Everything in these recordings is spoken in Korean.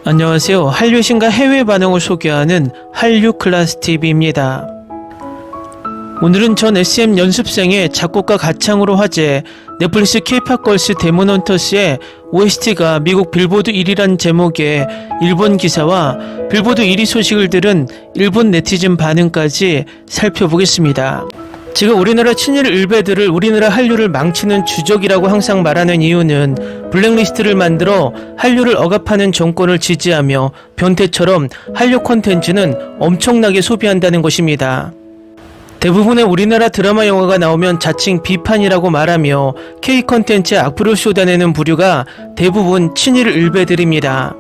안녕하세요. 한류 신과 해외 반응을 소개하는 한류 클래스 TV입니다. 오늘은 전 SM 연습생의 작곡가 가창으로 화제 넷플릭스 K-POP 걸스 데몬 헌터스의 OST가 미국 빌보드 1위란 제목의 일본 기사와 빌보드 1위 소식을 들은 일본 네티즌 반응까지 살펴보겠습니다. 제가 우리나라 친일 일베들을 우리나라 한류를 망치는 주적이라고 항상 말하는 이유는 블랙리스트를 만들어 한류를 억압하는 정권을 지지하며 변태처럼 한류 콘텐츠는 엄청나게 소비한다는 것입니다. 대부분의 우리나라 드라마 영화가 나오면 자칭 비판이라고 말하며 K 콘텐츠에 악플을 쏟아내는 부류가 대부분 친일 일베들입니다.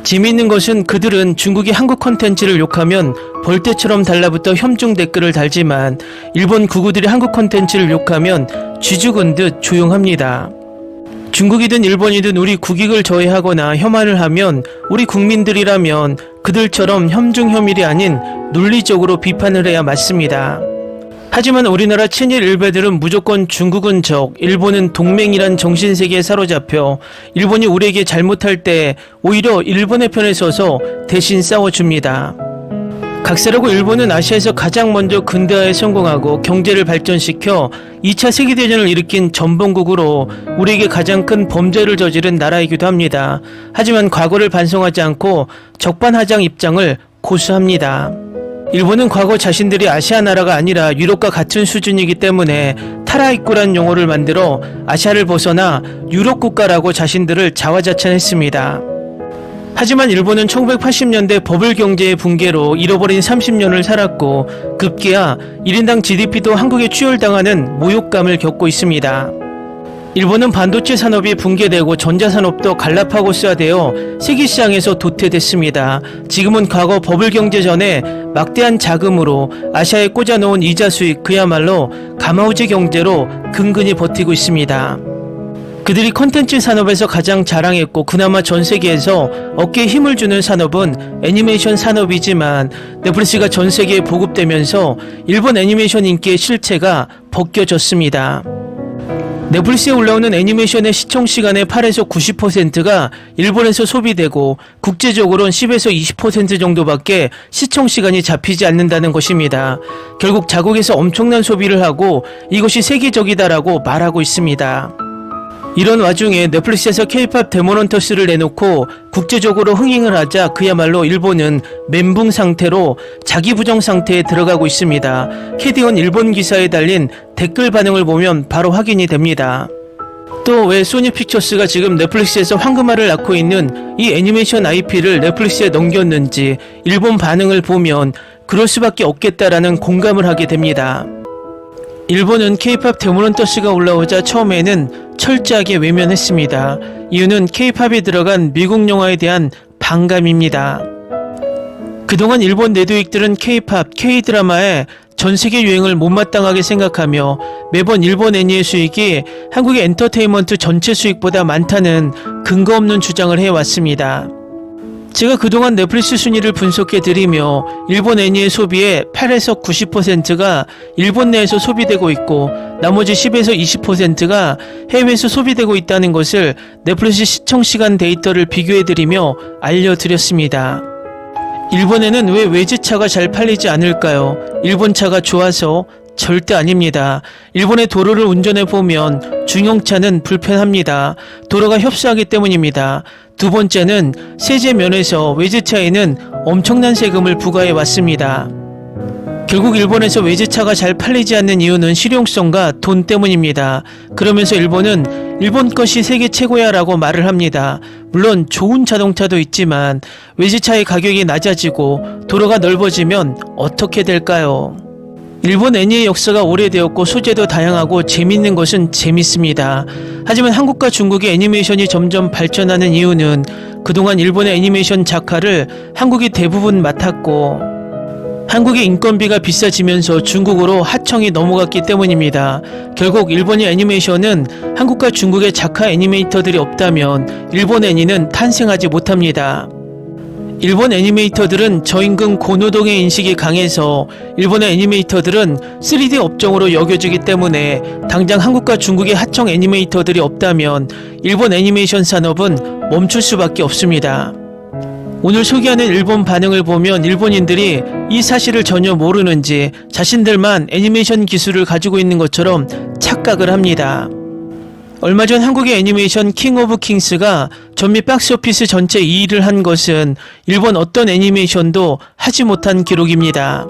재미있는 것은 그들은 중국이 한국 콘텐츠를 욕하면 벌떼처럼 달라붙어 혐중 댓글을 달지만 일본 구구들이 한국 콘텐츠를 욕하면 쥐죽은 듯 조용합니다. 중국이든 일본이든 우리 국익을 저해하거나 혐한을 하면 우리 국민들이라면 그들처럼 혐중 혐일이 아닌 논리적으로 비판을 해야 맞습니다. 하지만 우리나라 친일 일베들은 무조건 중국은 적, 일본은 동맹이란 정신세계에 사로잡혀 일본이 우리에게 잘못할 때 오히려 일본의 편에 서서 대신 싸워줍니다. 각세라고 일본은 아시아에서 가장 먼저 근대화에 성공하고 경제를 발전시켜 2차 세계대전을 일으킨 전범국으로 우리에게 가장 큰 범죄를 저지른 나라이기도 합니다. 하지만 과거를 반성하지 않고 적반하장 입장을 고수합니다. 일본은 과거 자신들이 아시아 나라가 아니라 유럽과 같은 수준이기 때문에 타라이꾸란 용어를 만들어 아시아를 벗어나 유럽 국가라고 자신들을 자화자찬했습니다. 하지만 일본은 1980년대 버블 경제의 붕괴로 잃어버린 30년을 살았고 급기야 1인당 GDP도 한국에 추월당하는 모욕감을 겪고 있습니다. 일본은 반도체 산업이 붕괴되고 전자산업도 갈라파고스화되어 세계시장에서 도태됐습니다. 지금은 과거 버블 경제 전에 막대한 자금으로 아시아에 꽂아놓은 이자 수익 그야말로 가마우지 경제로 근근히 버티고 있습니다. 그들이 컨텐츠 산업에서 가장 자랑했고 그나마 전 세계에서 어깨에 힘을 주는 산업은 애니메이션 산업이지만 넷플릭스가 전 세계에 보급되면서 일본 애니메이션 인기의 실체가 벗겨졌습니다. 넷플릭스에 올라오는 애니메이션의 시청시간의 8에서 90%가 일본에서 소비되고 국제적으로는 10에서 20% 정도밖에 시청시간이 잡히지 않는다는 것입니다. 결국 자국에서 엄청난 소비를 하고 이것이 세계적이다라고 말하고 있습니다. 이런 와중에 넷플릭스에서 K-POP 데몬 헌터스를 내놓고 국제적으로 흥행을 하자 그야말로 일본은 멘붕 상태로 자기 부정 상태에 들어가고 있습니다. 캐디언 일본 기사에 달린 댓글 반응을 보면 바로 확인이 됩니다. 또 왜 소니 픽처스가 지금 넷플릭스에서 황금알을 낳고 있는 이 애니메이션 IP를 넷플릭스에 넘겼는지 일본 반응을 보면 그럴 수밖에 없겠다라는 공감을 하게 됩니다. 일본은 K-POP 데몬 헌터스가 올라오자 처음에는 철저하게 외면했습니다. 이유는 K-POP이 들어간 미국 영화에 대한 반감입니다. 그동안 일본 내도익들은 K-POP, K-드라마의 전세계 유행을 못마땅하게 생각하며 매번 일본 애니의 수익이 한국의 엔터테인먼트 전체 수익보다 많다는 근거 없는 주장을 해왔습니다. 제가 그동안 넷플릭스 순위를 분석해드리며 일본 애니의 소비의 8에서 90%가 일본 내에서 소비되고 있고 나머지 10에서 20%가 해외에서 소비되고 있다는 것을 넷플릭스 시청시간 데이터를 비교해드리며 알려드렸습니다. 일본에는 왜 외제차가 잘 팔리지 않을까요? 일본 차가 좋아서? 절대 아닙니다. 일본의 도로를 운전해보면 중형차는 불편합니다. 도로가 협소하기 때문입니다. 두 번째는 세제 면에서 외제차에는 엄청난 세금을 부과해 왔습니다. 결국 일본에서 외제차가 잘 팔리지 않는 이유는 실용성과 돈 때문입니다. 그러면서 일본은 일본 것이 세계 최고야 라고 말을 합니다. 물론 좋은 자동차도 있지만 외제차의 가격이 낮아지고 도로가 넓어지면 어떻게 될까요? 일본 애니의 역사가 오래되었고 소재도 다양하고 재밌는 것은 재밌습니다. 하지만 한국과 중국의 애니메이션이 점점 발전하는 이유는 그동안 일본의 애니메이션 작화를 한국이 대부분 맡았고 한국의 인건비가 비싸지면서 중국으로 하청이 넘어갔기 때문입니다. 결국 일본의 애니메이션은 한국과 중국의 작화 애니메이터들이 없다면 일본 애니는 탄생하지 못합니다. 일본 애니메이터들은 저임금 고노동의 인식이 강해서 일본의 애니메이터들은 3D 업종으로 여겨지기 때문에 당장 한국과 중국의 하청 애니메이터들이 없다면 일본 애니메이션 산업은 멈출 수밖에 없습니다. 오늘 소개하는 일본 반응을 보면 일본인들이 이 사실을 전혀 모르는지 자신들만 애니메이션 기술을 가지고 있는 것처럼 착각을 합니다. 얼마 전 한국의 애니메이션 킹 오브 킹스가 전미 박스오피스 전체 2위를 한 것은 일본 어떤 애니메이션도 하지 못한 기록입니다.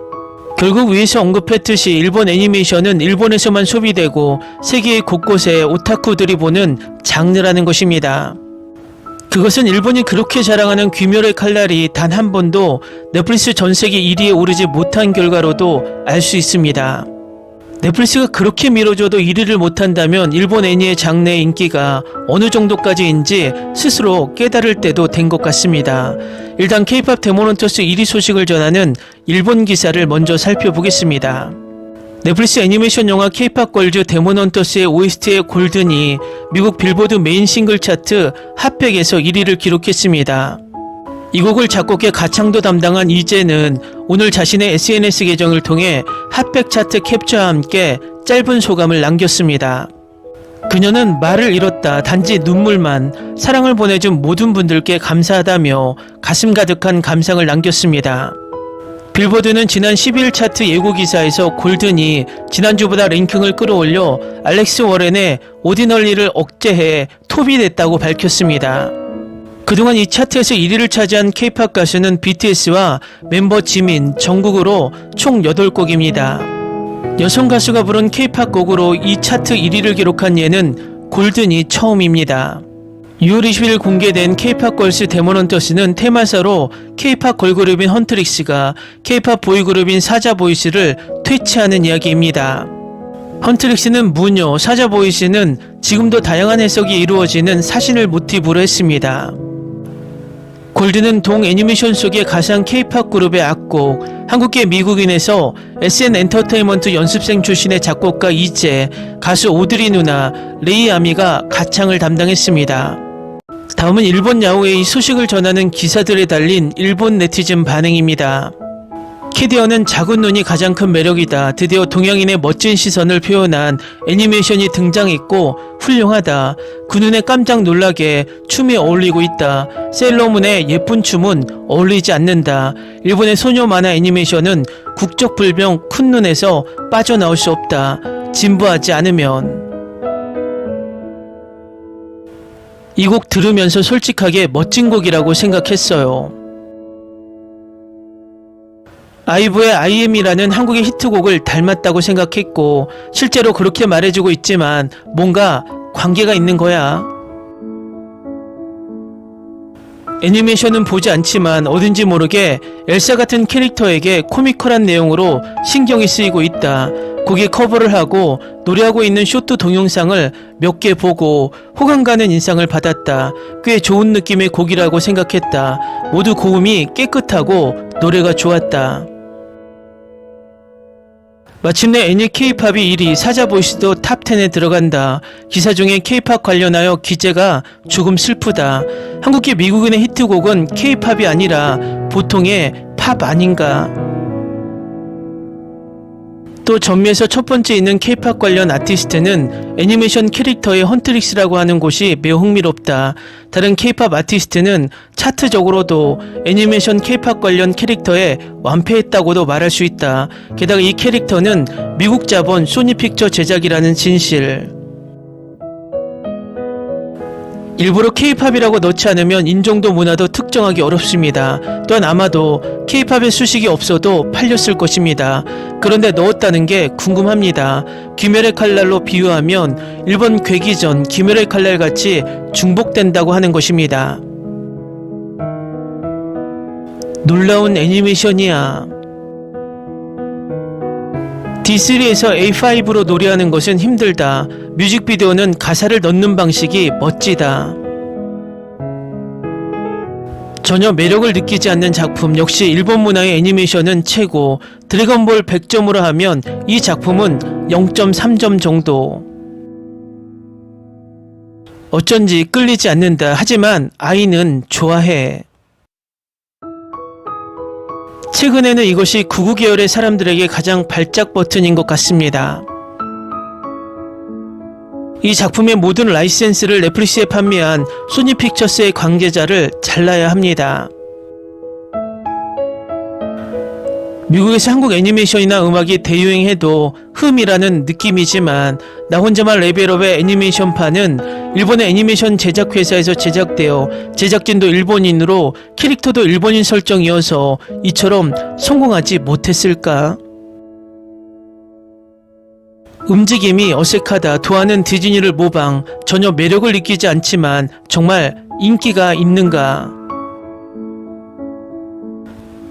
결국 위에서 언급했듯이 일본 애니메이션은 일본에서만 소비되고 세계 곳곳에 오타쿠들이 보는 장르라는 것입니다. 그것은 일본이 그렇게 자랑하는 귀멸의 칼날이 단 한 번도 넷플릭스 전세계 1위에 오르지 못한 결과로도 알 수 있습니다. 넷플릭스가 그렇게 밀어줘도 1위를 못한다면 일본 애니의 장르의 인기가 어느 정도까지인지 스스로 깨달을 때도 된 것 같습니다. 일단 K-POP 데모넌터스 1위 소식을 전하는 일본 기사를 먼저 살펴보겠습니다. 넷플릭스 애니메이션 영화 K-POP 걸즈 데모넌터스의 OST의 골든이 미국 빌보드 메인 싱글 차트 핫100에서 1위를 기록했습니다. 이 곡을 작곡해 가창도 담당한 이제는 오늘 자신의 SNS 계정을 통해 핫100 차트 캡처와 함께 짧은 소감을 남겼습니다. 그녀는 말을 잃었다. 단지 눈물만. 사랑을 보내준 모든 분들께 감사하다며 가슴 가득한 감상을 남겼습니다. 빌보드는 지난 12일 차트 예고 기사에서 골든이 지난주보다 랭킹을 끌어올려 알렉스 워렌의 오디널리를 억제해 톱이 됐다고 밝혔습니다. 그동안 이 차트에서 1위를 차지한 K-POP 가수는 BTS와 멤버 지민, 정국으로 총 8곡입니다. 여성 가수가 부른 K-POP 곡으로 이 차트 1위를 기록한 예는 골든이 처음입니다. 6월 20일 공개된 K-POP 걸스 데모넌터스는 테마사로 K-POP 걸그룹인 헌트릭스가 K-POP 보이그룹인 사자보이스를 퇴치하는 이야기입니다. 헌트릭스는 무녀, 사자보이스는 지금도 다양한 해석이 이루어지는 사신을 모티브로 했습니다. 골든은 동 애니메이션 속의 가상 K-POP 그룹의 악곡, 한국계 미국인에서 SN 엔터테인먼트 연습생 출신의 작곡가 이재, 가수 오드리 누나, 레이 아미가 가창을 담당했습니다. 다음은 일본 야후에 이 소식을 전하는 기사들에 달린 일본 네티즌 반응입니다. 캐디어는 작은 눈이 가장 큰 매력이다. 드디어 동양인의 멋진 시선을 표현한 애니메이션이 등장했고 훌륭하다. 그 눈에 깜짝 놀라게 춤이 어울리고 있다. 세일러문의 예쁜 춤은 어울리지 않는다. 일본의 소녀 만화 애니메이션은 국적 불명 큰 눈에서 빠져나올 수 없다. 진부하지 않으면. 이 곡 들으면서 솔직하게 멋진 곡이라고 생각했어요. 아이브의 IM이라는 한국의 히트곡을 닮았다고 생각했고 실제로 그렇게 말해주고 있지만 뭔가 관계가 있는 거야. 애니메이션은 보지 않지만 어딘지 모르게 엘사 같은 캐릭터에게 코미컬한 내용으로 신경이 쓰이고 있다. 곡의 커버를 하고 노래하고 있는 쇼트 동영상을 몇 개 보고 호감 가는 인상을 받았다. 꽤 좋은 느낌의 곡이라고 생각했다. 모두 고음이 깨끗하고 노래가 좋았다. 마침내 애니 K-POP이 1위, 사자보이스도 탑10에 들어간다. 기사 중에 K-POP 관련하여 기재가 조금 슬프다. 한국계 미국인의 히트곡은 K-POP이 아니라 보통의 팝 아닌가. 또 전미에서 첫 번째 있는 K-POP 관련 아티스트는 애니메이션 캐릭터의 헌트릭스라고 하는 곳이 매우 흥미롭다. 다른 K-POP 아티스트는 차트적으로도 애니메이션 K-POP 관련 캐릭터에 완패했다고도 말할 수 있다. 게다가 이 캐릭터는 미국 자본 소니픽처 제작이라는 진실. 일부러 K-POP이라고 넣지 않으면 인종도 문화도 특정하기 어렵습니다. 또한 아마도 K-POP의 수식이 없어도 팔렸을 것입니다. 그런데 넣었다는 게 궁금합니다. 귀멸의 칼날로 비유하면 일본 괴기 전 귀멸의 칼날 같이 중복된다고 하는 것입니다. 놀라운 애니메이션이야. D3에서 A5로 노래하는 것은 힘들다. 뮤직비디오는 가사를 넣는 방식이 멋지다. 전혀 매력을 느끼지 않는 작품. 역시 일본 문화의 애니메이션은 최고. 드래곤볼 100점으로 하면 이 작품은 0.3점 정도. 어쩐지 끌리지 않는다. 하지만 아이는 좋아해. 최근에는 이것이 99 계열의 사람들에게 가장 발작 버튼인 것 같습니다. 이 작품의 모든 라이센스를 넷플릭스에 판매한 소니픽처스의 관계자를 잘라야 합니다. 미국에서 한국 애니메이션이나 음악이 대유행해도 흠이라는 느낌이지만 나 혼자만 레벨업의 애니메이션판은 일본의 애니메이션 제작회사에서 제작되어 제작진도 일본인으로 캐릭터도 일본인 설정이어서 이처럼 성공하지 못했을까? 움직임이 어색하다, 도하는 디즈니를 모방, 전혀 매력을 느끼지 않지만 정말 인기가 있는가?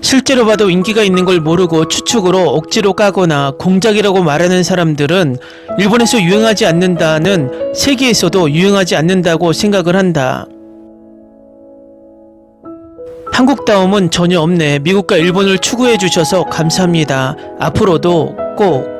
실제로 봐도 인기가 있는 걸 모르고 추측으로 억지로 까거나 공작이라고 말하는 사람들은 일본에서 유행하지 않는다는 세계에서도 유행하지 않는다고 생각을 한다. 한국다움은 전혀 없네. 미국과 일본을 추구해 주셔서 감사합니다. 앞으로도 꼭.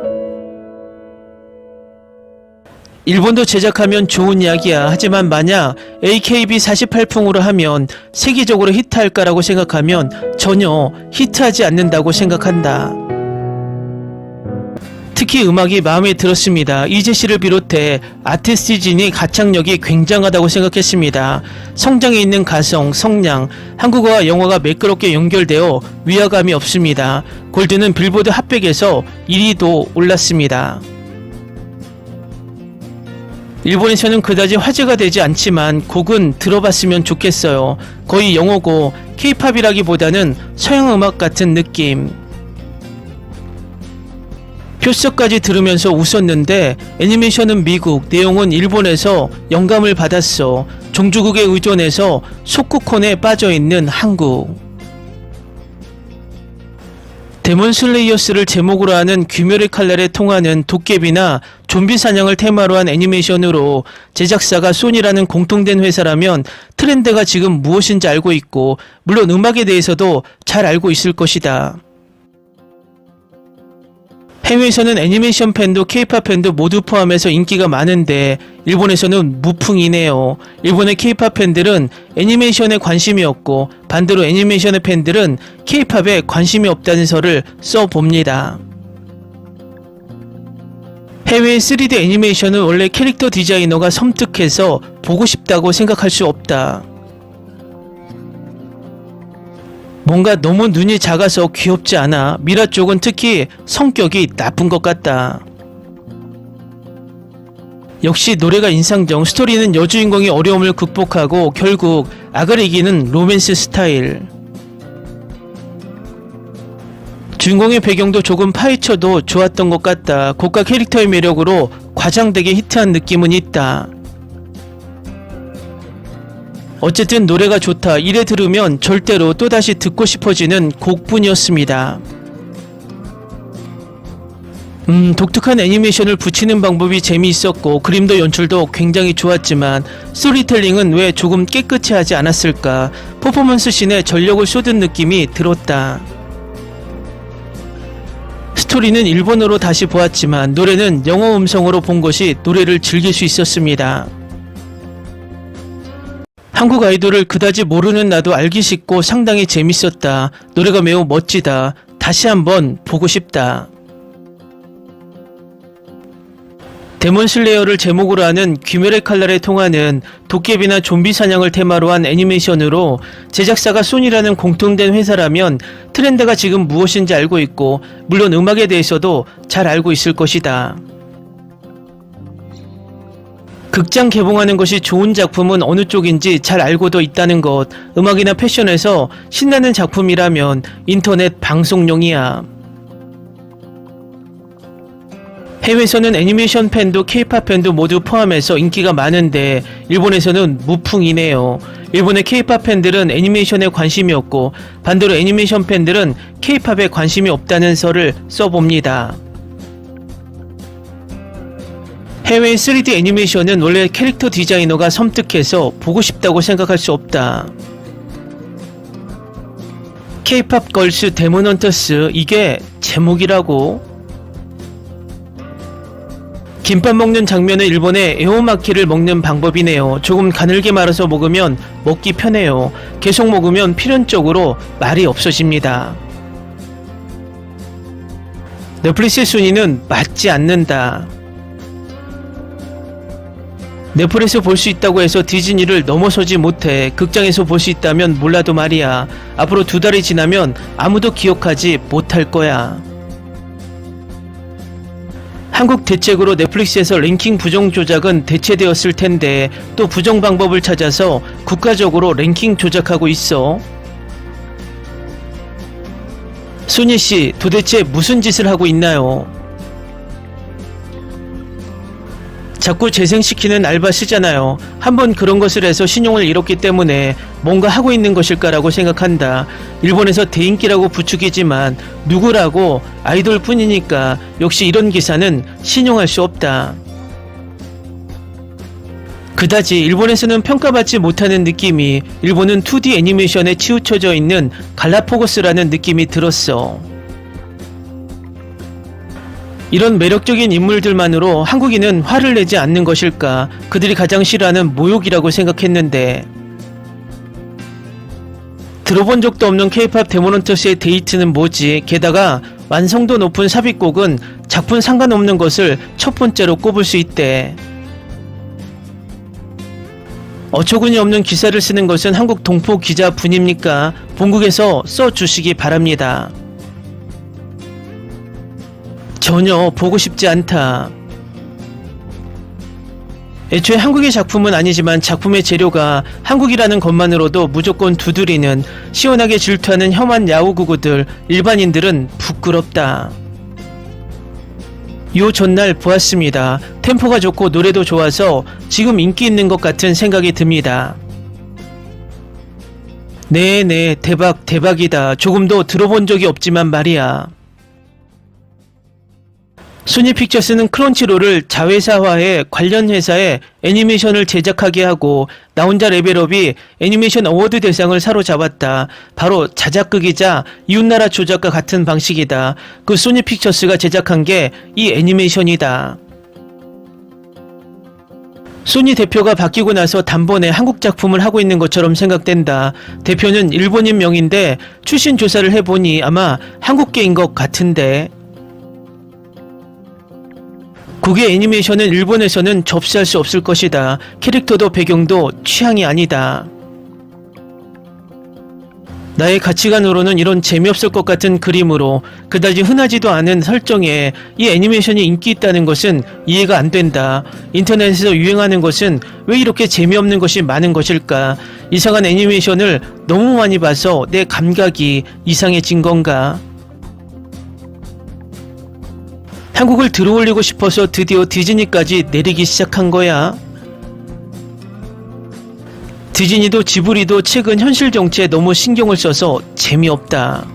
일본도 제작하면 좋은 이야기야. 하지만 만약 AKB48풍으로 하면 세계적으로 히트할까라고 생각하면 전혀 히트하지 않는다고 생각한다. 특히 음악이 마음에 들었습니다. 이재씨를 비롯해 아티스트진이 가창력이 굉장하다고 생각했습니다. 성장해 있는 가성, 성량, 한국어와 영어가 매끄럽게 연결되어 위화감이 없습니다. 골드는 빌보드 핫백에서 1위도 올랐습니다. 일본에서는 그다지 화제가 되지 않지만 곡은 들어봤으면 좋겠어요. 거의 영어고 K-팝이라기보다는 서양 음악 같은 느낌. 표석까지 들으면서 웃었는데 애니메이션은 미국, 내용은 일본에서 영감을 받았어. 종주국에 의존해서 속국혼에 빠져있는 한국. 데몬 슬레이어스를 제목으로 하는 귀멸의 칼날에 통하는 도깨비나 좀비 사냥을 테마로 한 애니메이션으로 제작사가 소니라는 공통된 회사라면 트렌드가 지금 무엇인지 알고 있고 물론 음악에 대해서도 잘 알고 있을 것이다. 해외에서는 애니메이션 팬도 K-팝 팬도 모두 포함해서 인기가 많은데 일본에서는 무풍이네요. 일본의 K-팝 팬들은 애니메이션에 관심이 없고 반대로 애니메이션의 팬들은 K-팝에 관심이 없다는 설을 써봅니다. 해외의 3D 애니메이션은 원래 캐릭터 디자이너가 섬뜩해서 보고 싶다고 생각할 수 없다. 뭔가 너무 눈이 작아서 귀엽지 않아. 미라 쪽은 특히 성격이 나쁜 것 같다. 역시 노래가 인상적, 스토리는 여주인공이 어려움을 극복하고 결국 악을 이기는 로맨스 스타일. 주인공의 배경도 조금 파헤쳐도 좋았던 것 같다. 곡과 캐릭터의 매력으로 과장되게 히트한 느낌은 있다. 어쨌든 노래가 좋다. 이래 들으면 절대로 또다시 듣고 싶어지는 곡뿐이었습니다. 독특한 애니메이션을 붙이는 방법이 재미있었고 그림도 연출도 굉장히 좋았지만 스토리텔링은 왜 조금 깨끗이 하지 않았을까? 퍼포먼스 씬에 전력을 쏟은 느낌이 들었다. 스토리는 일본어로 다시 보았지만 노래는 영어 음성으로 본 것이 노래를 즐길 수 있었습니다. 한국 아이돌을 그다지 모르는 나도 알기 쉽고 상당히 재밌었다. 노래가 매우 멋지다. 다시 한번 보고 싶다. 데몬 슬레이어를 제목으로 하는 귀멸의 칼날에 통하는 도깨비나 좀비 사냥을 테마로 한 애니메이션으로 제작사가 소니라는 공통된 회사라면 트렌드가 지금 무엇인지 알고 있고 물론 음악에 대해서도 잘 알고 있을 것이다. 극장 개봉하는 것이 좋은 작품은 어느 쪽인지 잘 알고도 있다는 것. 음악이나 패션에서 신나는 작품이라면 인터넷 방송용이야. 해외에서는 애니메이션 팬도 K-팝 팬도 모두 포함해서 인기가 많은데 일본에서는 무풍이네요. 일본의 K-팝 팬들은 애니메이션에 관심이 없고 반대로 애니메이션 팬들은 K-팝에 관심이 없다는 설을 써봅니다. 해외의 3D 애니메이션은 원래 캐릭터 디자이너가 섬뜩해서 보고 싶다고 생각할 수 없다. K-팝 걸스 데몬 헌터스, 이게 제목이라고? 김밥 먹는 장면은 일본의 에오마키를 먹는 방법이네요. 조금 가늘게 말아서 먹으면 먹기 편해요. 계속 먹으면 필연적으로 말이 없어집니다. 넷플릭스의 순위는 맞지 않는다. 넷플에서 볼 수 있다고 해서 디즈니를 넘어서지 못해. 극장에서 볼 수 있다면 몰라도 말이야. 앞으로 2달이 지나면 아무도 기억하지 못할 거야. 한국 대책으로 넷플릭스에서 랭킹 부정 조작은 대체되었을 텐데 또 부정 방법을 찾아서 국가적으로 랭킹 조작하고 있어. 소니씨, 도대체 무슨 짓을 하고 있나요? 자꾸 재생시키는 알바 쓰잖아요. 한번 그런 것을 해서 신용을 잃었기 때문에 뭔가 하고 있는 것일까라고 생각한다. 일본에서 대인기라고 부추기지만 누구라고 아이돌 뿐이니까 역시 이런 기사는 신용할 수 없다. 그다지 일본에서는 평가받지 못하는 느낌이 일본은 2D 애니메이션에 치우쳐져 있는 갈라포고스라는 느낌이 들었어. 이런 매력적인 인물들만으로 한국인은 화를 내지 않는 것일까? 그들이 가장 싫어하는 모욕이라고 생각했는데 들어본 적도 없는 K-POP 데모넌트스의 데이트는 뭐지? 게다가 완성도 높은 삽입곡은 작품 상관없는 것을 첫 번째로 꼽을 수 있대. 어처구니 없는 기사를 쓰는 것은 한국 동포 기자분입니까? 본국에서 써주시기 바랍니다. 전혀 보고 싶지 않다. 애초에 한국의 작품은 아니지만 작품의 재료가 한국이라는 것만으로도 무조건 두드리는 시원하게 질투하는 혐한 야후구구들, 일반인들은 부끄럽다. 요 전날 보았습니다. 템포가 좋고 노래도 좋아서 지금 인기 있는 것 같은 생각이 듭니다. 네네, 대박이다. 조금도 들어본 적이 없지만 말이야. 소니픽처스는 크런치롤을 자회사화해 관련 회사에 애니메이션을 제작하게 하고 나 혼자 레벨업이 애니메이션 어워드 대상을 사로잡았다. 바로 자작극이자 이웃나라 조작과 같은 방식이다. 그 소니픽처스가 제작한 게 이 애니메이션이다. 소니 대표가 바뀌고 나서 단번에 한국 작품을 하고 있는 것처럼 생각된다. 대표는 일본인 명인데 출신 조사를 해보니 아마 한국계인 것 같은데. 국외 애니메이션은 일본에서는 접수할 수 없을 것이다. 캐릭터도 배경도 취향이 아니다. 나의 가치관으로는 이런 재미없을 것 같은 그림으로 그다지 흔하지도 않은 설정에 이 애니메이션이 인기 있다는 것은 이해가 안 된다. 인터넷에서 유행하는 것은 왜 이렇게 재미없는 것이 많은 것일까? 이상한 애니메이션을 너무 많이 봐서 내 감각이 이상해진 건가? 한국을 들어올리고 싶어서 드디어 디즈니까지 내리기 시작한 거야. 디즈니도 지브리도 최근 현실 정치에 너무 신경을 써서 재미없다.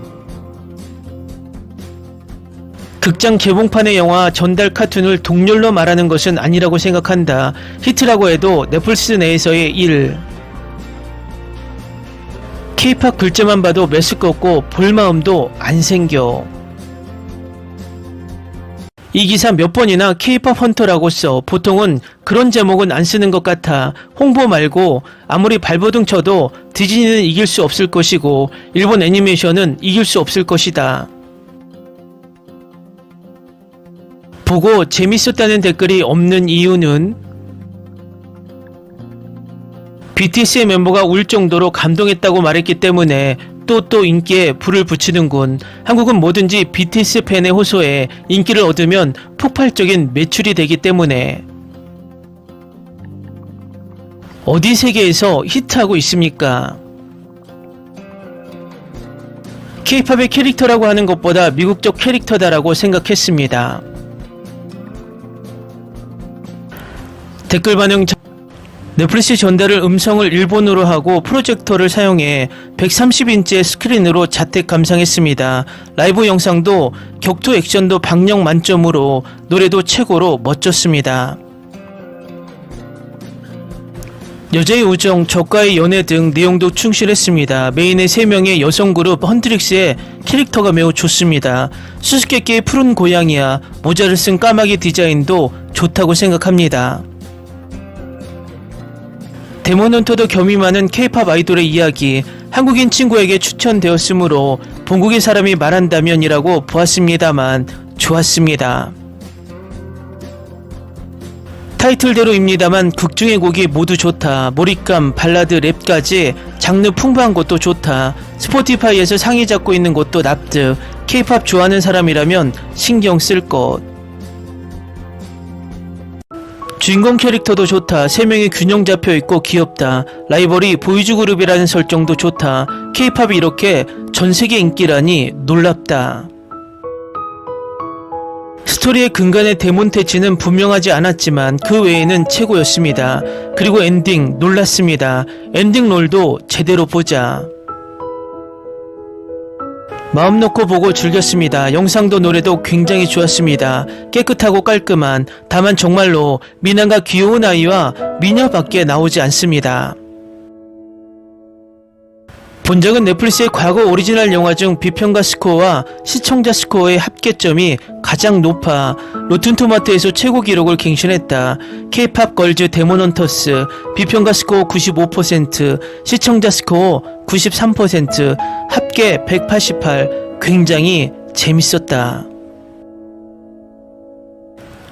극장 개봉판의 영화 전달 카툰을 동렬로 말하는 것은 아니라고 생각한다. 히트라고 해도 넷플릭스 내에서의 일. K-POP 글자만 봐도 메스껍고 볼 마음도 안 생겨. 이 기사 몇 번이나 K-POP 헌터라고 써. 보통은 그런 제목은 안 쓰는 것 같아. 홍보 말고 아무리 발버둥 쳐도 디즈니는 이길 수 없을 것이고 일본 애니메이션은 이길 수 없을 것이다. 보고 재밌었다는 댓글이 없는 이유는 BTS의 멤버가 울 정도로 감동했다고 말했기 때문에 또 인기에 불을 붙이는군. 한국은 뭐든지 BTS 팬의 호소에 인기를 얻으면 폭발적인 매출이 되기 때문에. 어디 세계에서 히트하고 있습니까? K-POP의 캐릭터라고 하는 것보다 미국적 캐릭터다라고 생각했습니다. 댓글 반응. 넷플릭스 전달을 음성을 일본어로 하고 프로젝터를 사용해 130인치의 스크린으로 자택 감상했습니다. 라이브 영상도 격투 액션도 박력 만점으로 노래도 최고로 멋졌습니다. 여자의 우정, 적과의 연애 등 내용도 충실했습니다. 메인의 3명의 여성 그룹 헌트릭스의 캐릭터가 매우 좋습니다. 수수께끼의 푸른 고양이야 모자를 쓴 까마귀 디자인도 좋다고 생각합니다. 데모넌터도 겸이 많은 K-POP 아이돌의 이야기, 한국인 친구에게 추천되었으므로 본국의 사람이 말한다면이라고 보았습니다만 좋았습니다. 타이틀대로입니다만 극 중의 곡이 모두 좋다. 몰입감, 발라드, 랩까지 장르 풍부한 것도 좋다. 스포티파이에서 상위 잡고 있는 것도 납득. K-팝 좋아하는 사람이라면 신경 쓸 것. 주인공 캐릭터도 좋다. 3명이 균형 잡혀 있고 귀엽다. 라이벌이 보이즈 그룹이라는 설정도 좋다. K-팝이 이렇게 전세계 인기라니 놀랍다. 스토리의 근간의 데몬테치는 분명하지 않았지만 그 외에는 최고였습니다. 그리고 엔딩 놀랐습니다. 엔딩 롤도 제대로 보자. 마음 놓고 보고 즐겼습니다. 영상도 노래도 굉장히 좋았습니다. 깨끗하고 깔끔한, 다만 정말로 미남과 귀여운 아이와 미녀밖에 나오지 않습니다. 본작은 넷플릭스의 과거 오리지널 영화 중 비평가 스코어와 시청자 스코어의 합계점이 가장 높아 로튼토마토에서 최고 기록을 갱신했다. K-팝 걸즈 데몬헌터스 비평가 스코어 95%, 시청자 스코어 93%, 합계 188. 굉장히 재밌었다.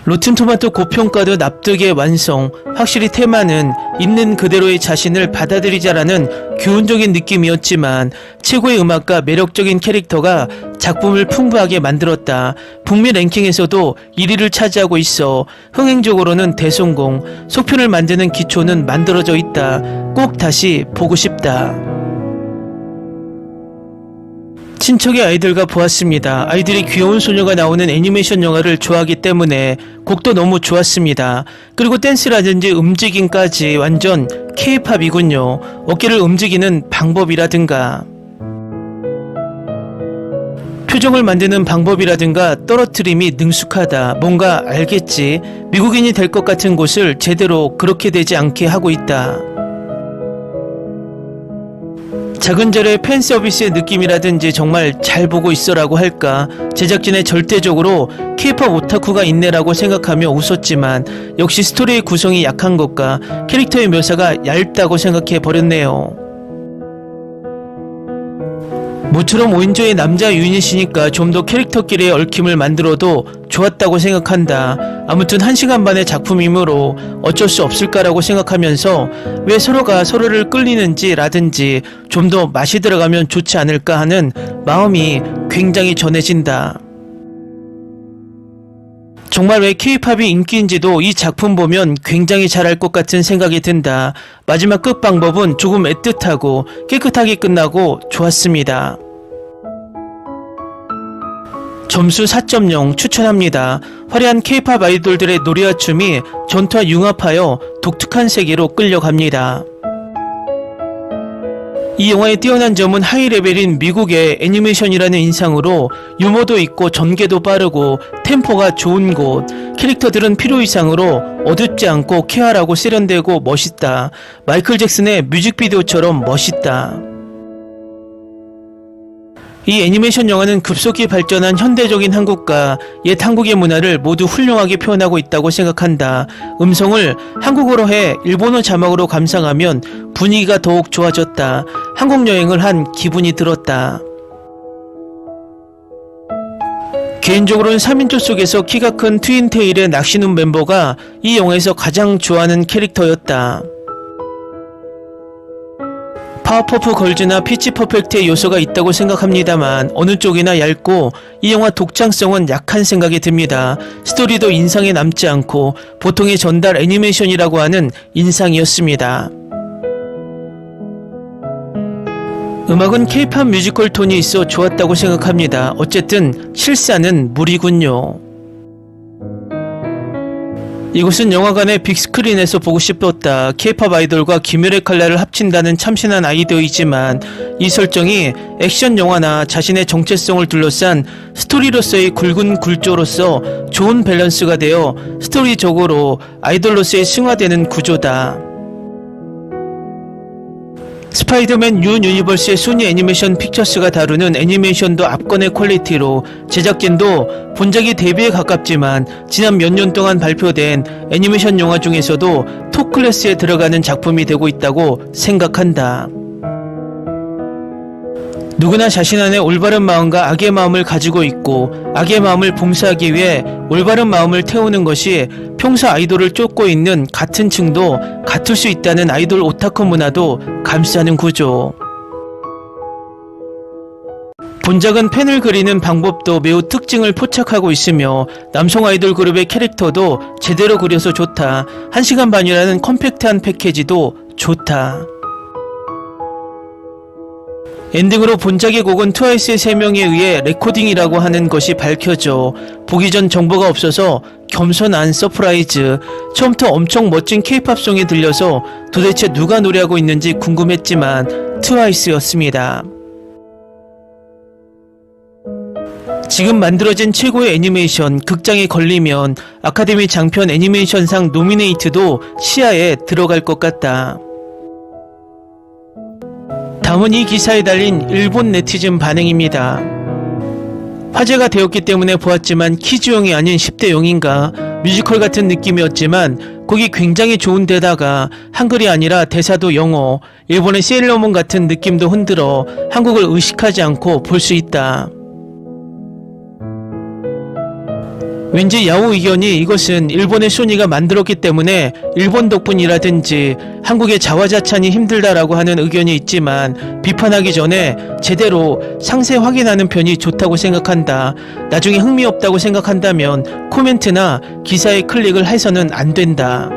로튼토마토 고평가도 납득의 완성. 확실히 테마는 있는 그대로의 자신을 받아들이자라는 교훈적인 느낌이었지만 최고의 음악과 매력적인 캐릭터가 작품을 풍부하게 만들었다. 북미 랭킹에서도 1위를 차지하고 있어 흥행적으로는 대성공. 속편을 만드는 기초는 만들어져 있다. 꼭 다시 보고 싶다. 친척의 아이들과 보았습니다. 아이들이 귀여운 소녀가 나오는 애니메이션 영화를 좋아하기 때문에 곡도 너무 좋았습니다. 그리고 댄스라든지 움직임까지 완전 K-팝이군요. 어깨를 움직이는 방법이라든가 표정을 만드는 방법이라든가 떨어뜨림이 능숙하다. 뭔가 알겠지. 미국인이 될 것 같은 곳을 제대로 그렇게 되지 않게 하고 있다. 작은 절의 팬서비스의 느낌이라든지 정말 잘 보고 있어라고 할까. 제작진의 절대적으로 K-팝 오타쿠가 있네라고 생각하며 웃었지만 역시 스토리의 구성이 약한 것과 캐릭터의 묘사가 얇다고 생각해 버렸네요. 모처럼 5인조의 남자 유닛이니까 좀 더 캐릭터끼리의 얽힘을 만들어도 좋았다고 생각한다. 아무튼 1시간 반의 작품이므로 어쩔 수 없을까라고 생각하면서 왜 서로가 서로를 끌리는지 라든지 좀 더 맛이 들어가면 좋지 않을까 하는 마음이 굉장히 전해진다. 정말 왜 K-팝이 인기인지도 이 작품 보면 굉장히 잘할 것 같은 생각이 든다. 마지막 끝 방법은 조금 애틋하고 깨끗하게 끝나고 좋았습니다. 점수 4.0 추천합니다. 화려한 K-팝 아이돌들의 노래와 춤이 전투와 융합하여 독특한 세계로 끌려갑니다. 이 영화의 뛰어난 점은 하이레벨인 미국의 애니메이션이라는 인상으로 유머도 있고 전개도 빠르고 템포가 좋은 곳, 캐릭터들은 필요 이상으로 어둡지 않고 쾌활하고 세련되고 멋있다. 마이클 잭슨의 뮤직비디오처럼 멋있다. 이 애니메이션 영화는 급속히 발전한 현대적인 한국과 옛 한국의 문화를 모두 훌륭하게 표현하고 있다고 생각한다. 음성을 한국어로 해 일본어 자막으로 감상하면 분위기가 더욱 좋아졌다. 한국 여행을 한 기분이 들었다. 개인적으로는 3인조 속에서 키가 큰 트윈테일의 낚시눈 멤버가 이 영화에서 가장 좋아하는 캐릭터였다. 파워퍼프 걸즈나 피치 퍼펙트의 요소가 있다고 생각합니다만 어느 쪽이나 얇고 이 영화 독창성은 약한 생각이 듭니다. 스토리도 인상에 남지 않고 보통의 전달 애니메이션이라고 하는 인상이었습니다. 음악은 K-팝 뮤지컬 톤이 있어 좋았다고 생각합니다. 어쨌든 실사는 무리군요. 이곳은 영화관의 빅스크린에서 보고 싶었다. K-팝 아이돌과 김열의 칼날을 합친다는 참신한 아이디어이지만 이 설정이 액션 영화나 자신의 정체성을 둘러싼 스토리로서의 굵은 굴조로서 좋은 밸런스가 되어 스토리적으로 아이돌로서의 승화되는 구조다. 스파이더맨 뉴 유니버스의 소니 애니메이션 픽처스가 다루는 애니메이션도 압권의 퀄리티로 제작진도 본작이 데뷔에 가깝지만 지난 몇 년 동안 발표된 애니메이션 영화 중에서도 톱 클래스에 들어가는 작품이 되고 있다고 생각한다. 누구나 자신 안에 올바른 마음과 악의 마음을 가지고 있고 악의 마음을 봉사하기 위해 올바른 마음을 태우는 것이 평소 아이돌을 쫓고 있는 같은 층도 같을 수 있다는 아이돌 오타쿠 문화도 감싸는 구조. 본작은 팬을 그리는 방법도 매우 특징을 포착하고 있으며 남성 아이돌 그룹의 캐릭터도 제대로 그려서 좋다. 1시간 반이라는 컴팩트한 패키지도 좋다. 엔딩으로 본작의 곡은 트와이스의 3명에 의해 레코딩이라고 하는 것이 밝혀져 보기 전 정보가 없어서 겸손한 서프라이즈. 처음부터 엄청 멋진 케이팝송이 들려서 도대체 누가 노래하고 있는지 궁금했지만 트와이스였습니다. 지금 만들어진 최고의 애니메이션, 극장에 걸리면 아카데미 장편 애니메이션상 노미네이트도 시야에 들어갈 것 같다. 다음은 이 기사에 달린 일본 네티즌 반응입니다. 화제가 되었기 때문에 보았지만 키즈용이 아닌 10대용인가 뮤지컬 같은 느낌이었지만 곡이 굉장히 좋은 데다가 한글이 아니라 대사도 영어, 일본의 세일러문 같은 느낌도 흔들어 한국을 의식하지 않고 볼 수 있다. 왠지 야후 의견이 이것은 일본의 소니가 만들었기 때문에 일본 덕분이라든지 한국의 자화자찬이 힘들다라고 하는 의견이 있지만 비판하기 전에 제대로 상세 확인하는 편이 좋다고 생각한다. 나중에 흥미없다고 생각한다면 코멘트나 기사에 클릭을 해서는 안 된다.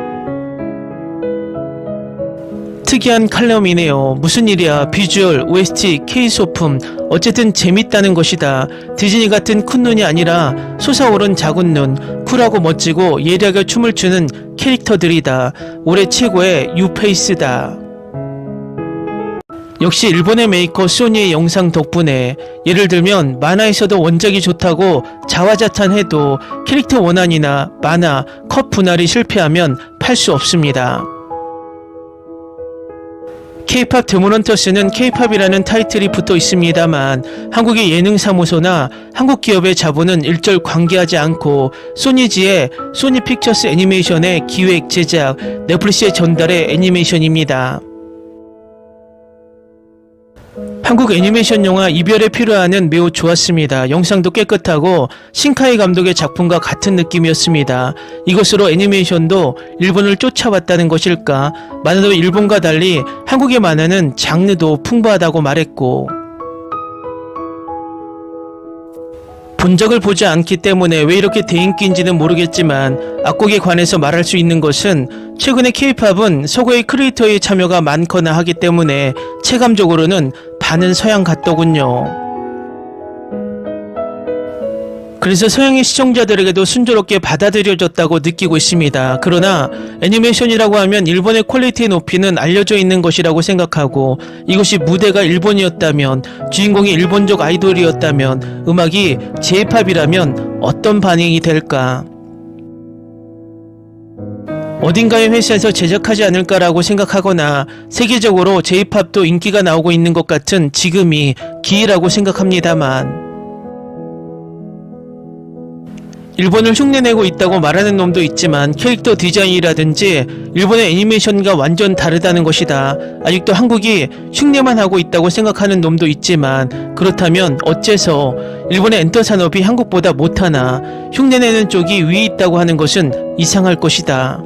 특이한 칼럼이네요. 무슨 일이야. 비주얼, OST, K소품 어쨌든 재밌다는 것이다. 디즈니 같은 큰 눈이 아니라 솟아오른 작은 눈, 쿨하고 멋지고 예리하게 춤을 추는 캐릭터들이다. 올해 최고의 뉴페이스다. 역시 일본의 메이커 소니의 영상 덕분에 예를 들면 만화에서도 원작이 좋다고 자화자찬해도 캐릭터 원안이나 만화, 컷 분할이 실패하면 팔 수 없습니다. K-팝 드모넌터스는 K-팝이라는 타이틀이 붙어 있습니다만 한국의 예능사무소나 한국 기업의 자본은 일절 관계하지 않고 소니지의 소니픽처스 애니메이션의 기획, 제작, 넷플릭스에 전달의 애니메이션입니다. 한국 애니메이션 영화 이별의 필요한은 매우 좋았습니다. 영상도 깨끗하고 신카이 감독의 작품과 같은 느낌이었습니다. 이것으로 애니메이션도 일본을 쫓아왔다는 것일까? 만화도 일본과 달리 한국의 만화는 장르도 풍부하다고 말했고 본적을 보지 않기 때문에 왜 이렇게 대인기인지는 모르겠지만 악곡에 관해서 말할 수 있는 것은 최근에 K-팝은 서구의 크리에이터의 참여가 많거나 하기 때문에 체감적으로는 반은 서양 같더군요. 그래서 서양의 시청자들에게도 순조롭게 받아들여졌다고 느끼고 있습니다. 그러나 애니메이션이라고 하면 일본의 퀄리티 높이는 알려져 있는 것이라고 생각하고 이것이 무대가 일본이었다면 주인공이 일본적 아이돌이었다면 음악이 J-팝이라면 어떤 반응이 될까? 어딘가의 회사에서 제작하지 않을까라고 생각하거나 세계적으로 J-팝도 인기가 나오고 있는 것 같은 지금이 기회라고 생각합니다만 일본을 흉내내고 있다고 말하는 놈도 있지만 캐릭터 디자인이라든지 일본의 애니메이션과 완전 다르다는 것이다. 아직도 한국이 흉내만 하고 있다고 생각하는 놈도 있지만 그렇다면 어째서 일본의 엔터 산업이 한국보다 못하나 흉내내는 쪽이 위에 있다고 하는 것은 이상할 것이다.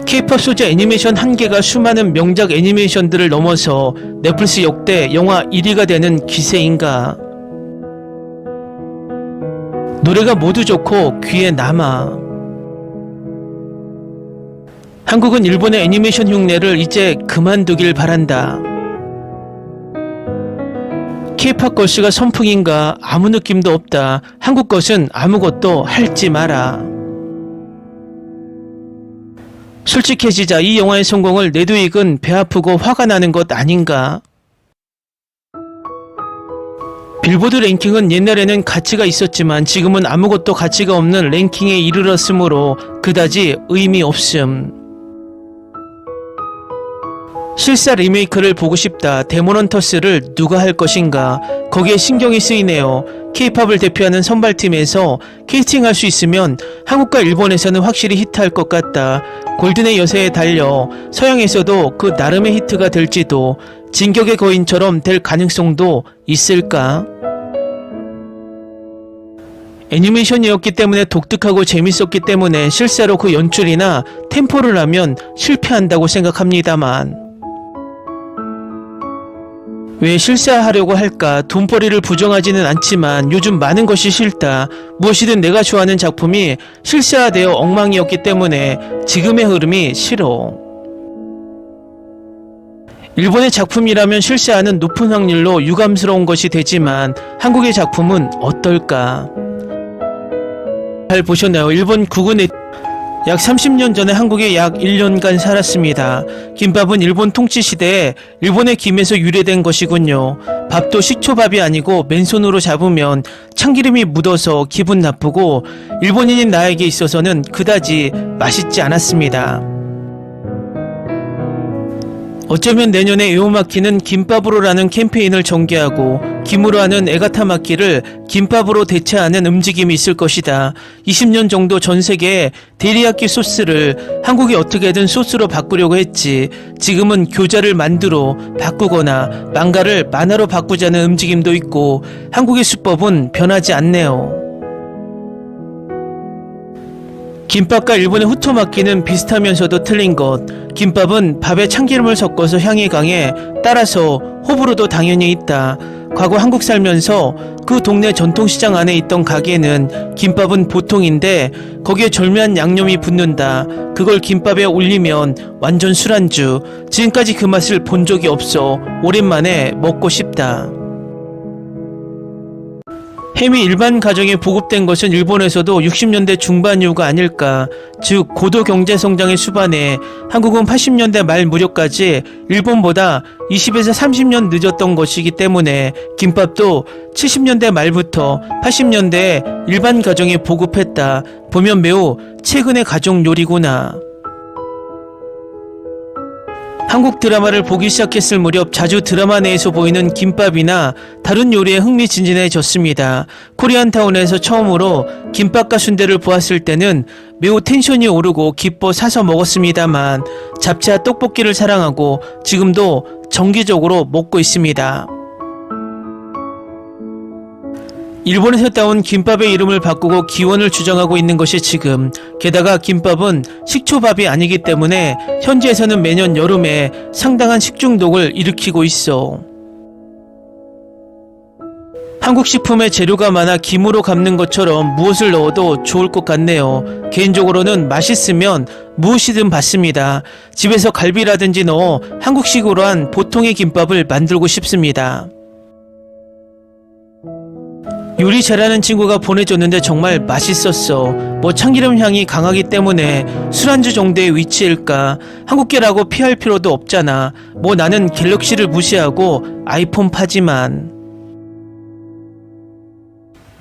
K-팝 소재 애니메이션 한 개가 수많은 명작 애니메이션들을 넘어서 넷플릭스 역대 영화 1위가 되는 기세인가? 노래가 모두 좋고 귀에 남아. 한국은 일본의 애니메이션 흉내를 이제 그만두길 바란다. K-팝 걸스가 선풍인가? 아무 느낌도 없다. 한국 것은 아무것도 할지 마라. 솔직해지자. 이 영화의 성공을 내도 익은 배 아프고 화가 나는 것 아닌가? 빌보드 랭킹은 옛날에는 가치가 있었지만 지금은 아무것도 가치가 없는 랭킹에 이르렀으므로 그다지 의미 없음. 실사 리메이크를 보고 싶다. 데모넌터스를 누가 할 것인가? 거기에 신경이 쓰이네요. K-팝을 대표하는 선발팀에서 캐스팅할 수 있으면 한국과 일본에서는 확실히 히트할 것 같다. 골든의 여세에 달려 서양에서도 그 나름의 히트가 될지도. 진격의 거인처럼 될 가능성도 있을까? 애니메이션이었기 때문에 독특하고 재밌었기 때문에 실제로 그 연출이나 템포를 하면 실패한다고 생각합니다만, 왜 실사하려고 할까? 돈벌이를 부정하지는 않지만 요즘 많은 것이 싫다. 무엇이든 내가 좋아하는 작품이 실사되어 엉망이었기 때문에 지금의 흐름이 싫어. 일본의 작품이라면 실사하는 높은 확률로 유감스러운 것이 되지만 한국의 작품은 어떨까? 잘 보셨나요? 일본 국군의 약 30년 전에 한국에 약 1년간 살았습니다. 김밥은 일본 통치 시대에 일본의 김에서 유래된 것이군요. 밥도 식초밥이 아니고 맨손으로 잡으면 참기름이 묻어서 기분 나쁘고 일본인인 나에게 있어서는 그다지 맛있지 않았습니다. 어쩌면 내년에 에오마키는 김밥으로라는 캠페인을 전개하고 김으로 하는 에가타마키를 김밥으로 대체하는 움직임이 있을 것이다. 20년 정도 전 세계에 데리야끼 소스를 한국이 어떻게든 소스로 바꾸려고 했지. 지금은 교자를 만두로 바꾸거나 망가를 만화로 바꾸자는 움직임도 있고 한국의 수법은 변하지 않네요. 김밥과 일본의 후토마키는 비슷하면서도 틀린 것. 김밥은 밥에 참기름을 섞어서 향이 강해 따라서 호불호도 당연히 있다. 과거 한국 살면서 그 동네 전통시장 안에 있던 가게는 김밥은 보통인데 거기에 절묘한 양념이 붙는다. 그걸 김밥에 올리면 완전 술안주. 지금까지 그 맛을 본 적이 없어. 오랜만에 먹고 싶다. 햄이 일반 가정에 보급된 것은 일본에서도 60년대 중반 이후가 아닐까. 즉 고도 경제 성장의 수반에 한국은 80년대 말 무렵까지 일본보다 20에서 30년 늦었던 것이기 때문에 김밥도 70년대 말부터 80년대에 일반 가정에 보급했다. 보면 매우 최근의 가정 요리구나. 한국 드라마를 보기 시작했을 무렵 자주 드라마 내에서 보이는 김밥이나 다른 요리에 흥미진진해졌습니다. 코리안타운에서 처음으로 김밥과 순대를 보았을 때는 매우 텐션이 오르고 기뻐 사서 먹었습니다만 잡채와 떡볶이를 사랑하고 지금도 정기적으로 먹고 있습니다. 일본에서 따온 김밥의 이름을 바꾸고 기원을 주장하고 있는 것이 지금. 게다가 김밥은 식초밥이 아니기 때문에 현지에서는 매년 여름에 상당한 식중독을 일으키고 있어. 한국 식품에 재료가 많아 김으로 갚는 것처럼 무엇을 넣어도 좋을 것 같네요. 개인적으로는 맛있으면 무엇이든 받습니다. 집에서 갈비라든지 넣어 한국식으로 한 보통의 김밥을 만들고 싶습니다. 요리 잘하는 친구가 보내줬는데 정말 맛있었어. 뭐 참기름 향이 강하기 때문에 술안주 정도의 위치일까. 한국계라고 피할 필요도 없잖아. 뭐 나는 갤럭시를 무시하고 아이폰 파지만.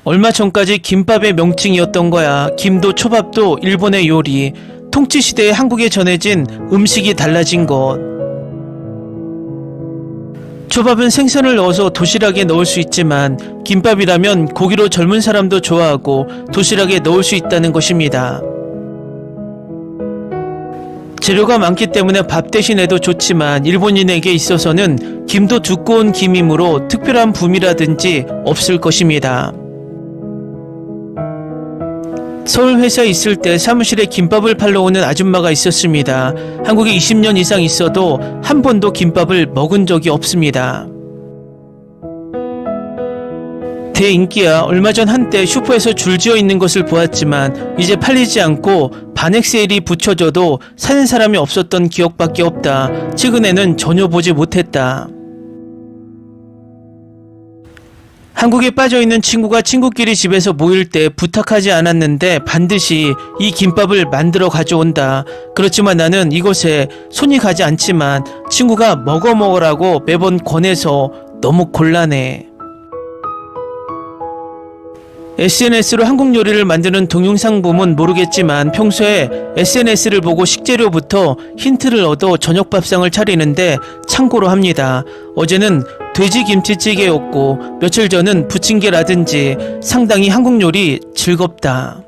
얼마 전까지 김밥의 명칭이었던 거야. 김도 초밥도 일본의 요리. 통치 시대에 한국에 전해진 음식이 달라진 것. 초밥은 생선을 넣어서 도시락에 넣을 수 있지만 김밥이라면 고기로 젊은 사람도 좋아하고 도시락에 넣을 수 있다는 것입니다. 재료가 많기 때문에 밥 대신에도 좋지만 일본인에게 있어서는 김도 두꺼운 김이므로 특별한 붐이라든지 없을 것입니다. 서울 회사에 있을 때 사무실에 김밥을 팔러 오는 아줌마가 있었습니다. 한국에 20년 이상 있어도 한 번도 김밥을 먹은 적이 없습니다. 대인기야. 얼마 전 한때 슈퍼에서 줄지어 있는 것을 보았지만 이제 팔리지 않고 반액 세일이 붙여져도 사는 사람이 없었던 기억밖에 없다. 최근에는 전혀 보지 못했다. 한국에 빠져있는 친구가 친구끼리 집에서 모일 때 부탁하지 않았는데 반드시 이 김밥을 만들어 가져온다. 그렇지만 나는 이곳에 손이 가지 않지만 친구가 먹어라고 매번 권해서 너무 곤란해. SNS로 한국 요리를 만드는 동영상 보면 모르겠지만 평소에 SNS를 보고 식재료부터 힌트를 얻어 저녁밥상을 차리는데 참고로 합니다. 어제는 돼지 김치찌개였고 며칠 전은 부침개라든지 상당히 한국 요리 즐겁다.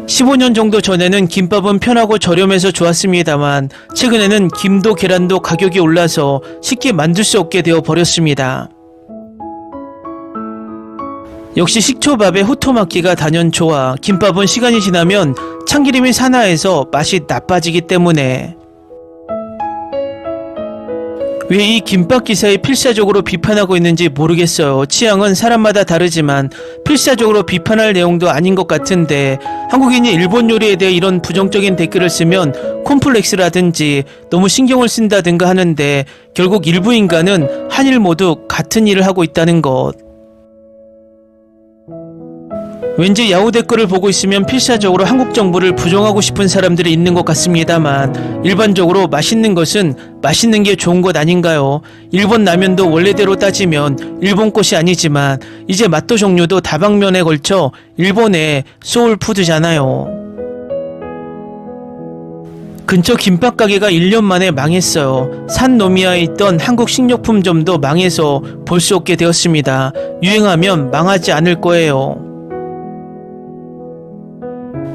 15년 정도 전에는 김밥은 편하고 저렴해서 좋았습니다만 최근에는 김도 계란도 가격이 올라서 쉽게 만들 수 없게 되어 버렸습니다. 역시 식초밥에 호토마키가 단연 좋아 김밥은 시간이 지나면 참기름이 산화해서 맛이 나빠지기 때문에 왜 이 김밥 기사에 필사적으로 비판하고 있는지 모르겠어요. 취향은 사람마다 다르지만 필사적으로 비판할 내용도 아닌 것 같은데 한국인이 일본 요리에 대해 이런 부정적인 댓글을 쓰면 콤플렉스라든지 너무 신경을 쓴다든가 하는데 결국 일부 인간은 한일 모두 같은 일을 하고 있다는 것. 왠지 야후 댓글을 보고 있으면 필사적으로 한국 정부를 부정하고 싶은 사람들이 있는 것 같습니다만 일반적으로 맛있는 것은 맛있는 게 좋은 것 아닌가요? 일본 라면도 원래대로 따지면 일본 것이 아니지만 이제 맛도 종류도 다방면에 걸쳐 일본의 소울푸드잖아요. 근처 김밥 가게가 1년 만에 망했어요. 산노미야에 있던 한국 식료품점도 망해서 볼 수 없게 되었습니다. 유행하면 망하지 않을 거예요.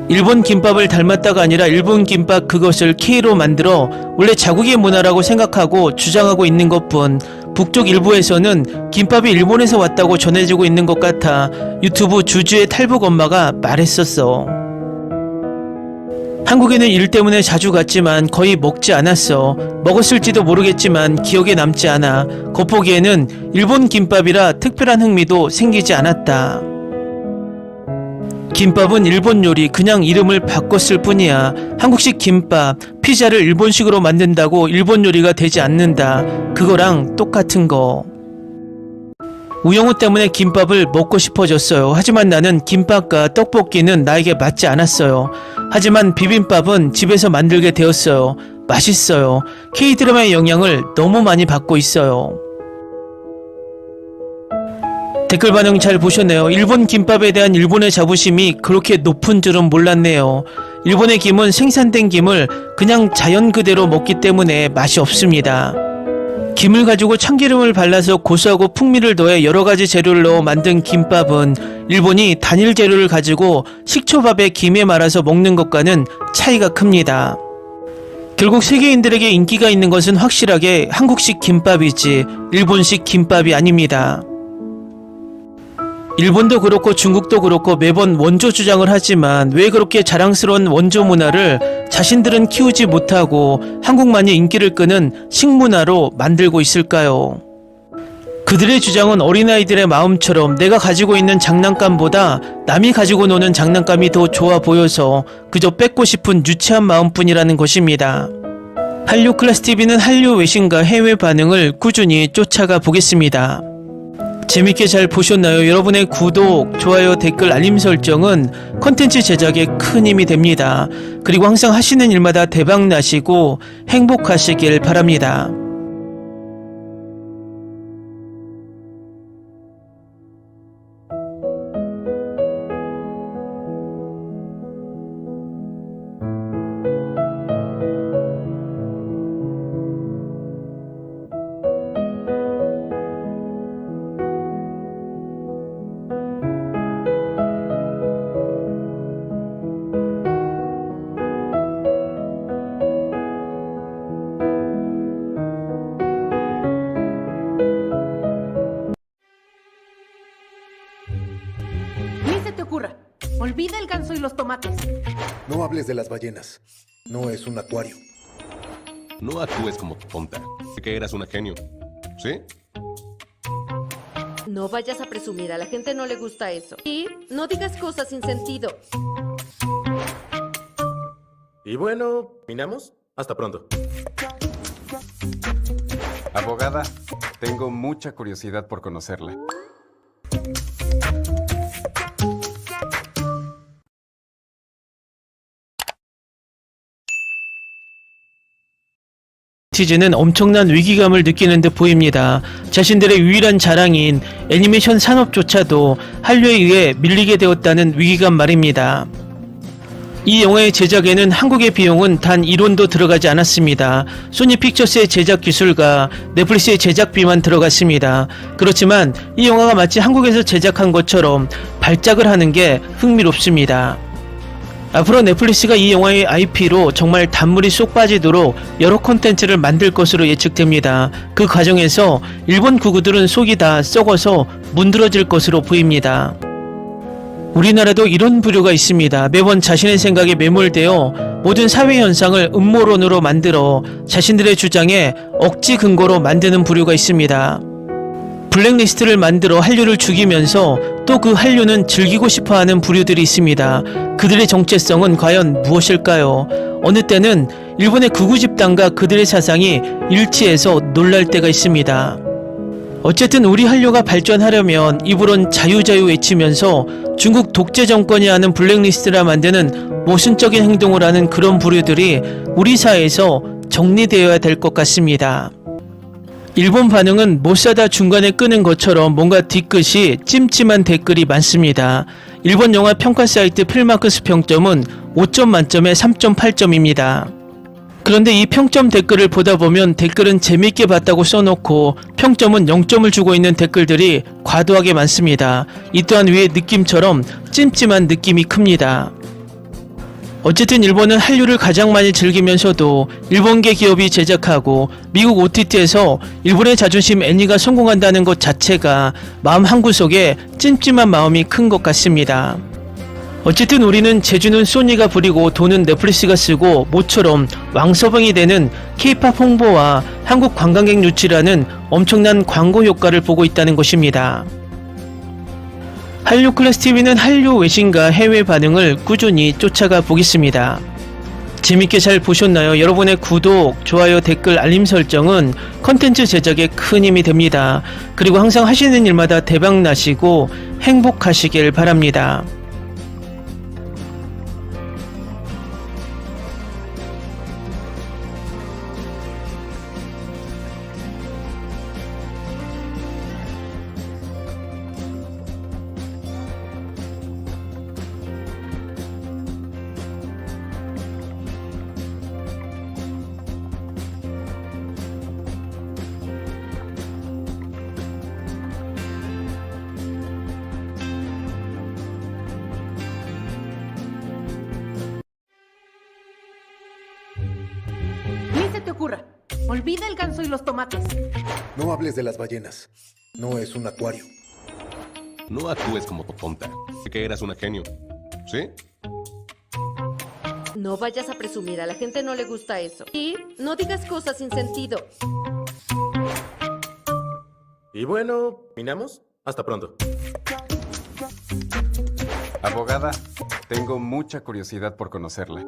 일본 김밥을 닮았다가 아니라 일본 김밥 그것을 K로 만들어 원래 자국의 문화라고 생각하고 주장하고 있는 것뿐 북쪽 일부에서는 김밥이 일본에서 왔다고 전해지고 있는 것 같아 유튜브 주주의 탈북 엄마가 말했었어. 한국에는 일 때문에 자주 갔지만 거의 먹지 않았어. 먹었을지도 모르겠지만 기억에 남지 않아. 겉보기에는 일본 김밥이라 특별한 흥미도 생기지 않았다. 김밥은 일본 요리 그냥 이름을 바꿨을 뿐이야. 한국식 김밥, 피자를 일본식으로 만든다고 일본 요리가 되지 않는다. 그거랑 똑같은 거. 우영우 때문에 김밥을 먹고 싶어졌어요. 하지만 나는 김밥과 떡볶이는 나에게 맞지 않았어요. 하지만 비빔밥은 집에서 만들게 되었어요. 맛있어요. K드라마의 영향을 너무 많이 받고 있어요. 댓글 반응 잘 보셨네요. 일본 김밥에 대한 일본의 자부심이 그렇게 높은 줄은 몰랐네요. 일본의 김은 생산된 김을 그냥 자연 그대로 먹기 때문에 맛이 없습니다. 김을 가지고 참기름을 발라서 고소하고 풍미를 더해 여러가지 재료를 넣어 만든 김밥은 일본이 단일 재료를 가지고 식초밥에 김에 말아서 먹는 것과는 차이가 큽니다. 결국 세계인들에게 인기가 있는 것은 확실하게 한국식 김밥이지 일본식 김밥이 아닙니다. 일본도 그렇고 중국도 그렇고 매번 원조 주장을 하지만 왜 그렇게 자랑스러운 원조 문화를 자신들은 키우지 못하고 한국만이 인기를 끄는 식문화로 만들고 있을까요? 그들의 주장은 어린아이들의 마음처럼 내가 가지고 있는 장난감보다 남이 가지고 노는 장난감이 더 좋아 보여서 그저 뺏고 싶은 유치한 마음뿐이라는 것입니다. 한류 클래스TV는 한류 외신과 해외 반응을 꾸준히 쫓아가 보겠습니다. 재밌게 잘 보셨나요? 여러분의 구독, 좋아요, 댓글, 알림 설정은 컨텐츠 제작에 큰 힘이 됩니다. 그리고 항상 하시는 일마다 대박 나시고 행복하시길 바랍니다. Te ocurra. Olvida el ganso y los tomates. No hables de las ballenas. No es un acuario. No actúes como tonta. Que eras una genio. ¿Sí? No vayas a presumir, a la gente no le gusta eso. Y no digas cosas sin sentido. Y bueno, ¿terminamos? Hasta pronto. Abogada, tengo mucha curiosidad por conocerla. 시즌은 엄청난 위기감을 느끼는 듯 보입니다. 자신들의 유일한 자랑인 애니메이션 산업조차도 한류에 의해 밀리게 되었다는 위기감 말입니다. 이 영화의 제작에는 한국의 비용은 단 1원도 들어가지 않았습니다. 소니 픽처스의 제작 기술과 넷플릭스의 제작비만 들어갔습니다. 그렇지만 이 영화가 마치 한국에서 제작한 것처럼 발작을 하는 게 흥미롭습니다. 앞으로 넷플릭스가 이 영화의 IP로 정말 단물이 쏙 빠지도록 여러 콘텐츠를 만들 것으로 예측됩니다. 그 과정에서 일본 구구들은 속이 다 썩어서 문드러질 것으로 보입니다. 우리나라도 이런 부류가 있습니다. 매번 자신의 생각에 매몰되어 모든 사회 현상을 음모론으로 만들어 자신들의 주장에 억지 근거로 만드는 부류가 있습니다. 블랙리스트를 만들어 한류를 죽이면서 또 그 한류는 즐기고 싶어하는 부류들이 있습니다. 그들의 정체성은 과연 무엇일까요? 어느 때는 일본의 극우 집단과 그들의 사상이 일치해서 놀랄 때가 있습니다. 어쨌든 우리 한류가 발전하려면 입으론 자유자유 외치면서 중국 독재 정권이 하는 블랙리스트라 만드는 모순적인 행동을 하는 그런 부류들이 우리 사회에서 정리되어야 될 것 같습니다. 일본 반응은 못 사다 중간에 끄는 것처럼 뭔가 뒤끝이 찜찜한 댓글이 많습니다. 일본 영화 평가 사이트 필마크스 평점은 5점 만점에 3.8점입니다. 그런데 이 평점 댓글을 보다 보면 댓글은 재밌게 봤다고 써놓고 평점은 0점을 주고 있는 댓글들이 과도하게 많습니다. 이 또한 위의 느낌처럼 찜찜한 느낌이 큽니다. 어쨌든 일본은 한류를 가장 많이 즐기면서도 일본계 기업이 제작하고 미국 OTT에서 일본의 자존심 애니가 성공한다는 것 자체가 마음 한구석에 찜찜한 마음이 큰 것 같습니다. 어쨌든 우리는 제주는 소니가 부리고 돈은 넷플릭스가 쓰고 모처럼 왕서방이 되는 K-POP 홍보와 한국 관광객 유치라는 엄청난 광고 효과를 보고 있다는 것입니다. 한류 클래스 TV는 한류 외신과 해외 반응을 꾸준히 쫓아가 보겠습니다. 재밌게 잘 보셨나요? 여러분의 구독, 좋아요, 댓글, 알림 설정은 컨텐츠 제작에 큰 힘이 됩니다. 그리고 항상 하시는 일마다 대박 나시고 행복하시길 바랍니다. Ni se te ocurra. Olvida el ganso y los tomates. No hables de las ballenas. No es un acuario. No actúes como tonta. Que eras una genio. ¿Sí? No vayas a presumir, a la gente no le gusta eso. Y no digas cosas sin sentido. Y bueno, ¿minamos? Hasta pronto. Abogada, tengo mucha curiosidad por conocerla.